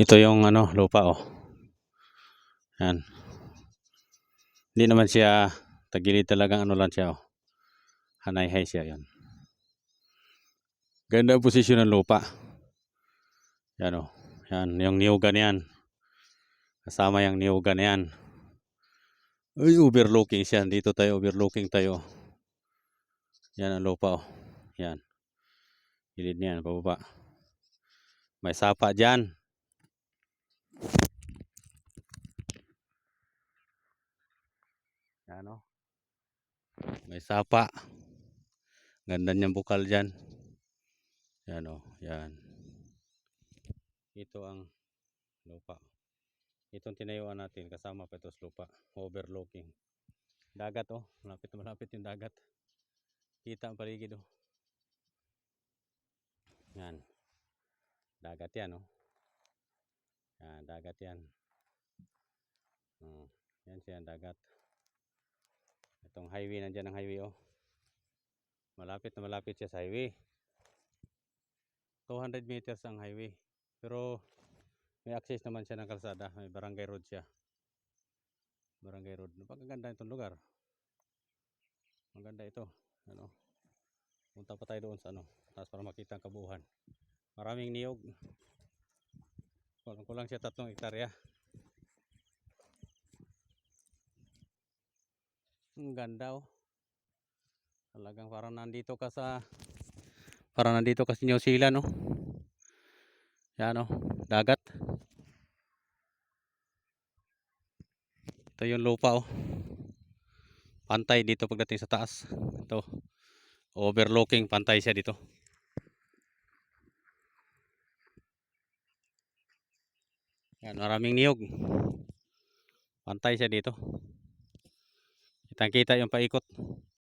Ito yung lupa oh. Yan. Hindi naman siya tagilid, talagang lang siya oh. Hanay-hay siya yan. Ganda ang posisyon ng lupa. Yan oh. Yan yung niyugan yan. Kasama yung niyugan yan. Ay, overlooking siya. Dito tayo, overlooking tayo. Yan ang lupa oh. Yan. Gilid niyan, pababa. May sapa dyan. Yan oh. May sapa. Ganda niyang bukal dyan. Yan oh. Yan. Ito ang lupa. Itong tinayuan natin, kasama pa ito sa lupa. Overlooking. Dagat oh. Malapit na malapit yung dagat. Kita ang paligid oh. Yan. Dagat yan oh. Yan, dagat yan. Oh, yan siya, dagat. Itong highway, nandyan ang highway oh. Malapit na malapit siya sa highway. 200 meters ang highway. Pero may access naman siya ng kalsada. May barangay road siya. Barangay road. Napakaganda itong lugar. Maganda ito. Ano? Punta pa tayo doon sa taas para makita ang kabuuan. Maraming niyog. Kulang siya 3 hektarya. Ang ganda oh. Talagang parang nandito ka sa New Zealand oh. Yan oh, dagat. Ito yung lupa oh. Pantay dito pagdating sa taas. Ito. Overlooking, pantay siya dito. Yan, maraming niyog. Pantay siya dito. Kitang-kita yung paikot.